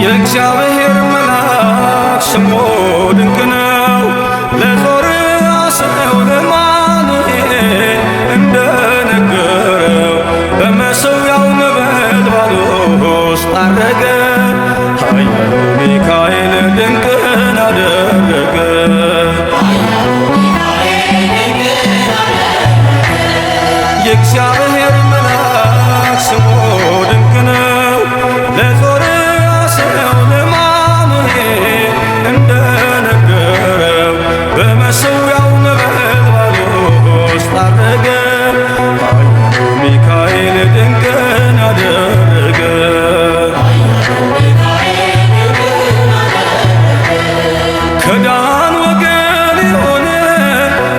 የእግዚአብሔር መልአክ ስሙ ድንቅ ነው። ለዞርያ ሰው ለማኑኤል እንደነገረው በመሠዊያው ነበልባል ውስጥ አረገ። ኃያሉ ሚካኤል ድንቅን አደረገ። የእግዚአብሔር መልአክ ስሙ ድንቅ ነው። ለዞርያ ሰው ለማኑኤል እንደነገረው በመሠዊያው ነበልባል ውስጥ አረገ። ኃያሉ ሚካኤል ድንቅን አደረገ። ከዳን ወገን የሆነ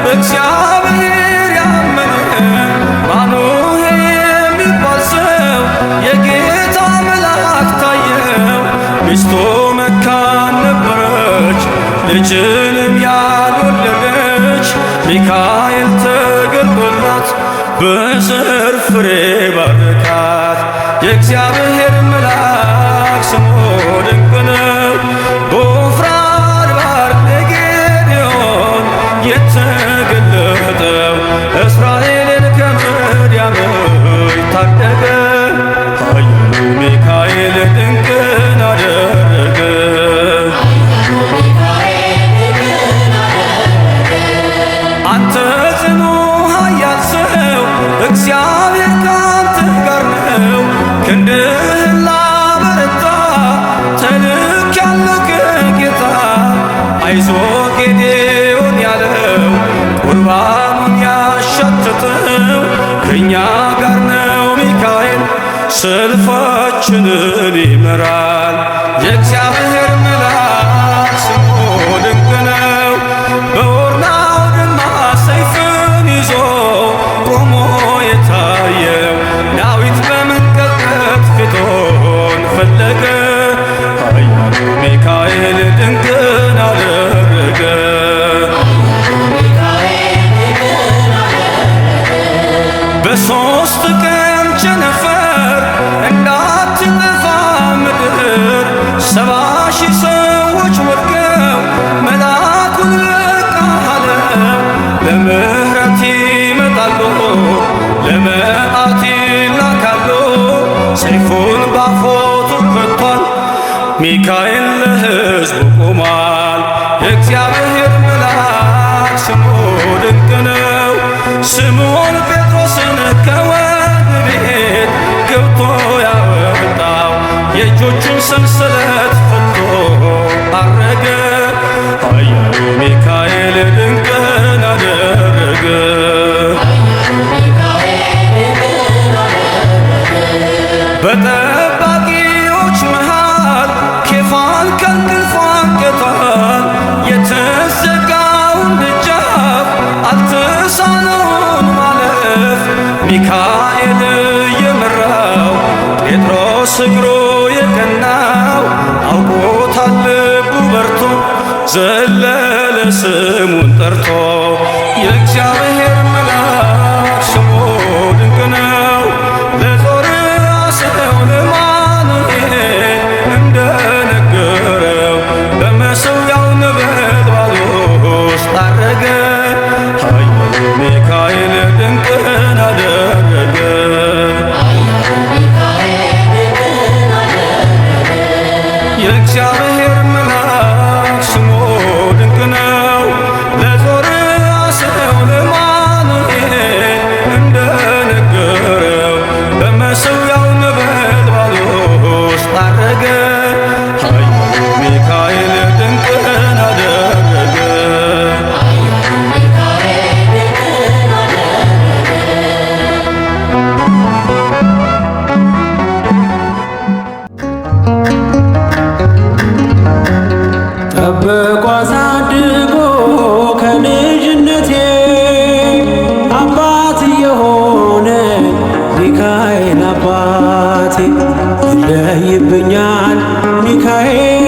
በእግዚአብሔር ያመነ ማኑኤል የሚባል ሰው የጌታ መልአክ ታየው። ሚስቱ መካን ነበረች፣ ልጅንም ያልወለደች። ሚካኤል ተገልጦላት በዘር ፍሬ ባረካት። የእግዚአብሔር መልአክ ስሙ ድንቅ ነው። በወፍራም አድባር ለጌዴዎን የተገለጠው እስራኤልን ከምድያም ታደገ። ኃያሉ ሚካኤል ድንቅን አደረገ። አንተ ጽኑ ኃያል ሰው እግዚአብሔር ካንተ ጋር ነው። ክንድህን ላበረታ ተልኬአለሁ ከጌታ። አይዞህ ጌዴዎን ያለው ቁርባኑን ያሸተተው ከእኛ ጋር ነው ሚካኤል ሰልፋችንን ይመራል። የእግዚአብሔር መልአክ ስሙ ድንቅ ነው። በኦርናው ድማ ሰይፍን ይዞ ቆሞ የታየው ዳዊት በመንቀጥቀጥ ፊቱን ፈለገ። ኃያሉ ሚካኤል ድንቅን አደረገ። በሦስት ቀን ቸነፈር እንዳትጠፋ ምድር 70,000 ሰዎች ወድቀው መልአኩን በቃ አለው። ለምሕረት ይመጣሉ፣ ለመዓት ይላካሉ። ሰይፉን ባፎቱ ከቷል፣ ሚካኤል ለሕዝቡ ቆሟል። የእግዚአብሔር መልአክ ስሙ ድንቅ ነው። ስምዖን ጴጥሮስን ከወህኒ ቤት ገብቶ ያወጣው የእጆቹን ሰንሰለት ፈቶ አረገ። ኃያሉ ሚካኤል ድንቅን አደረገ። በጠባቂዎች መሃል ኬፋን ከእንቅልፉ አንቅቷል። የተዘጋውን ደጃፍ አልተሳነውም ማለፍ። ሚካኤል የመራው ጴጥሮስ እግሩ የቀናው አውቆታል ልቡ በርቶ ዘለለ ስሙን ጠርቶ። የእግዚአብሔር መልአክ ስሙ ድንቅ ነው። ለዞርያ ሰው ለማኑኤል እንደነገረው በመሠዊያው ነበልባል ውስጥ አረገ። ኃያሉ ሚካኤል ድንቅን አደረገ። የእግዚአብሔር መልአክ ስሙ ድንቅ ነው። ለዞርያ ሰው ለማኑኤል እንደነገረው በመሠዊያው ነበልባል ውስጥ አረገ። ኃያሉ ሚካኤል ድንቅን አደረገ። ጠብቆ አሳድጎ ከልጅነቴ አባት የሆነ ሚካኤል አባቴ ይለይብኛል፣ ሚካኤል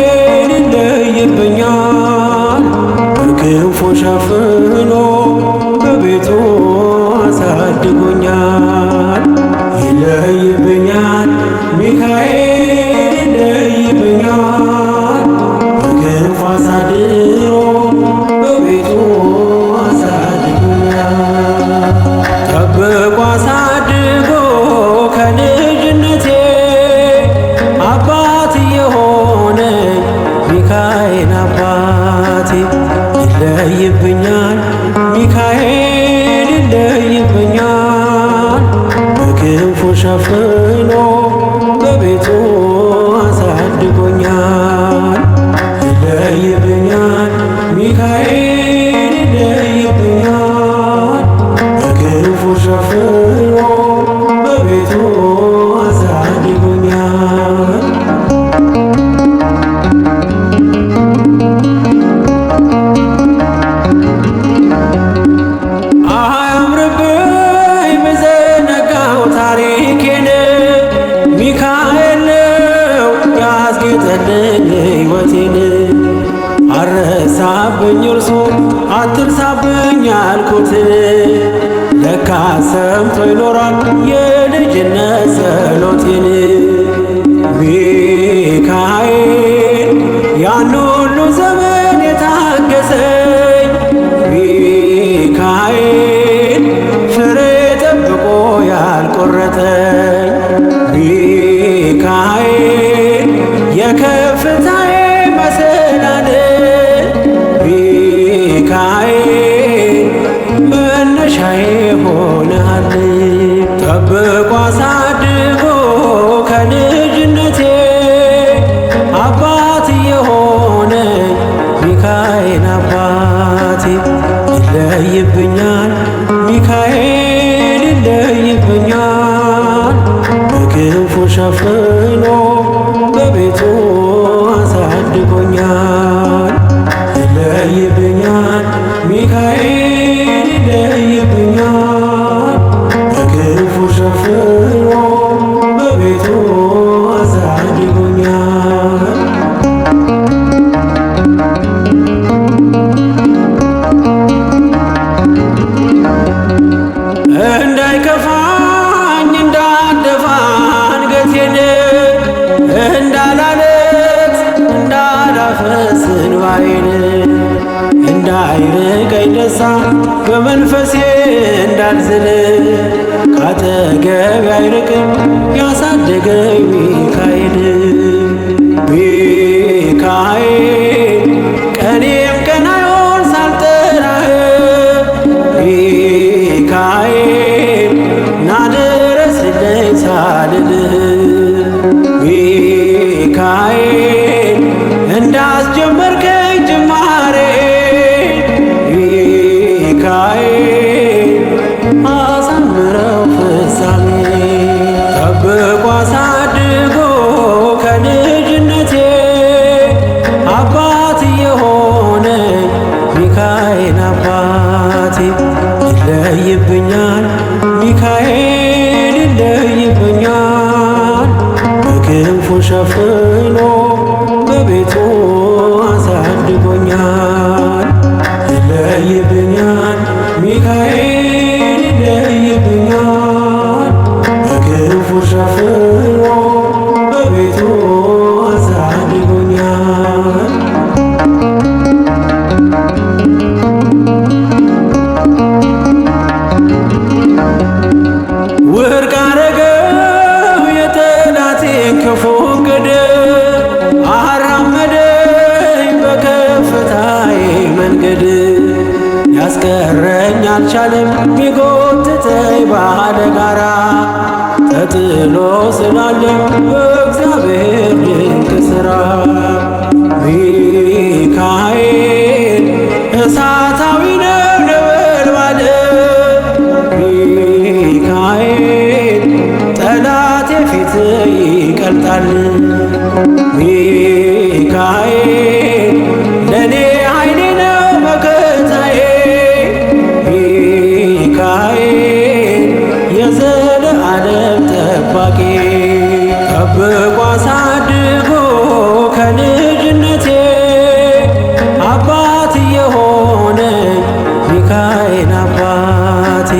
ይለይብኛል። በክንፉ ሸፍኖ በቤቱ አሳድጎኛል። ይለይብኛል፣ ሚካኤል ይለይብኛል። በክንፉ ሸፍኖ በቤቱ አሳድጎኛል። ይለይብኛል ሚካኤል ይለይብኛል፣ በክንፉ ሸፍኖ በቤቱ አሳድጎኛል። አያምርብኝ ብዘነጋው ታሪኬን፣ ሚካኤል ነው ያስጌጠልኝ ሕይወቴን። አረሳብኝ እርሶ አትርሳብኝ ያልኩት፣ ለካ ሰምቶ ይኖራል የልጅነት ጸሎቴን። ሚካኤል ያን ሁሉ ዘመን የታገሰኝ፣ ሚካኤል ፍሬ ጠብቆ ያልቆረጠኝ፣ ሚካኤል የከፍታዬ መሰላል፣ ሚካኤል መነሻዬ ሆነሃል። ጠብቆ አሳድጎ ከልጅነቴ አባት የሆነኝ ሚካኤል አባቴ። ይለይብኛል ሚካኤል ይለይብኛል፣ በክንፉ ሸፍኖ በቤቱ አሳድጎኛል። ይለይብኛል ሚካኤል ይለይብኛል፣ በክንፉ ሸፍኖ በቤቱ አሳድጎኛል። እንዳይከፋኝ እንዳልደፋ አንገቴን፣ እንዳላለቅስ እንዳላፈስ እንባዬን፣ እንዳይርቀኝ ደስታ በመንፈሴ እንዳልዝል፣ ካጠገቤ አይርቅም ያሳደገኝ ሚካኤል። ሚካኤል ቀኔም ቀን አይሆን ሳልጠራህ፣ ሚካኤል ናድረስልኝ ሳልልህ፣ ሚካኤል እንዳስጀመርከኝ ጅማሬ፣ ሚካኤል አሳምረው ፍጻሜ። ጠብቆ አሳድጎ ከልጅነቴ አባት የሆነኝ ሚካኤል አባቴ። ይለይብኛል ሚካኤል ይለይብኛል፣ በክንፉ ሸፍኖ በቤቱ አሳድጎኛል። ይለይብኛል ሚካኤል ይለይብኛል፣ በክንፉ ሸፍኖ በቤቱ አሳድጎኛል። ውድቅ አረገው የጠላቴን ክፉ ዕቅድ፣ አራመደኝ በከፍታዬ መንገድ። ያስቀረኝ አልቻለም ቢጎትተኝ ባለ ጋራ፣ ተጥሎ ስላለ በእግዚአብሔር ድንቅ ሥራ። ሚካኤል እሳታዊ ነው ነበልባል፣ ሚካኤል ጠላቴ ፊት ይቀልጣል። ሚካኤል ለኔ ኃይሌ ነው መከታዬ፣ ሚካኤል የዘለዓለም ጠባቂ። ጠብቆ አሳድጎ ከልጅነቴ አባት የሆነኝ ሚካኤል አባቴ።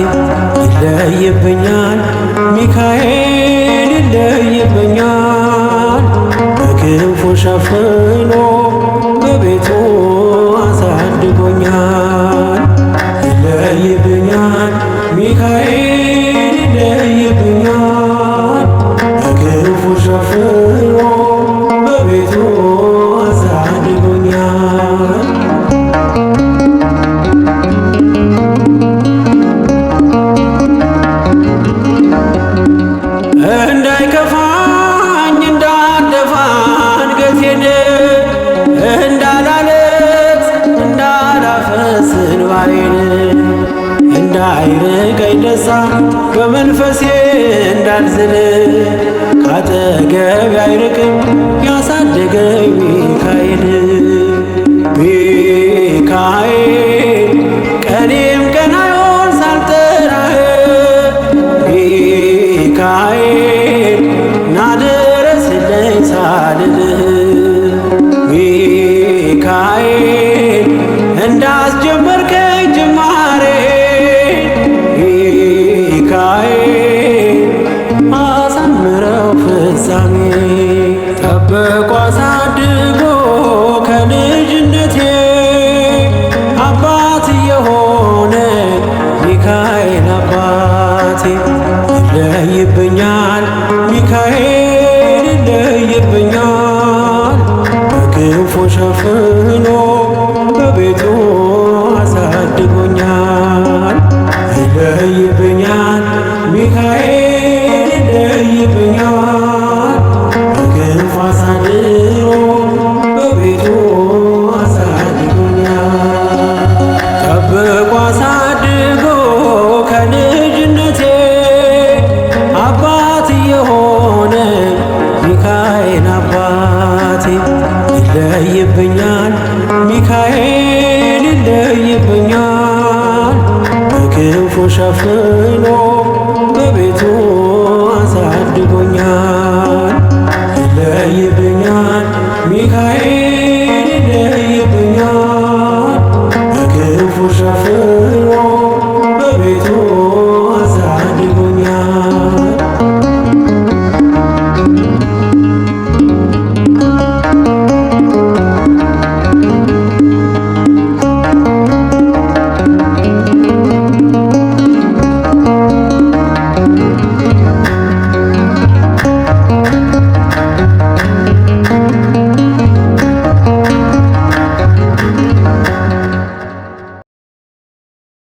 ይለይብኛል ሚካኤል ይለይብኛል፣ በክንፉ ሸፍኖ በቤቱ አሳድጎኛል። ይለይብኛል ሚካኤል ይለይብኛል፣ በክንፉ ሸፍኖ በቤቱ አሳድጎኛል። እንዳላዝን ካጠገቤ አይርቅም ያሳደገኝ ሚካኤል ሚካኤል ቀኔም ቀን አይሆን ሳልጠራህ ሚካኤል ናድረስልኝ ሳልልህ ሚካኤል እንዳስጀመርከኝ ጅማሬ ሚካኤል አሳምረው ፍጻሜ ጠብቆ አሳድጎ ከልጅነቴ አባት የሆነ ሚካኤል አባቴ ይለይብኛል ሚካኤል ይለይብኛል በክንፉ ሸፍኖ በቤቱ አሳድጎኛል ይለይብኛል ሚካኤል ይለይብኛል በክንፉ አሳድሮ በቤቱ አሳድጎኛል ጠብቆ አሳድጎ ከልጅነቴ አባት የሆነ ሚካኤል አባቴ ይለይብኛል ሚካኤል ይለይብኛል በክንፉ ሸፍኖ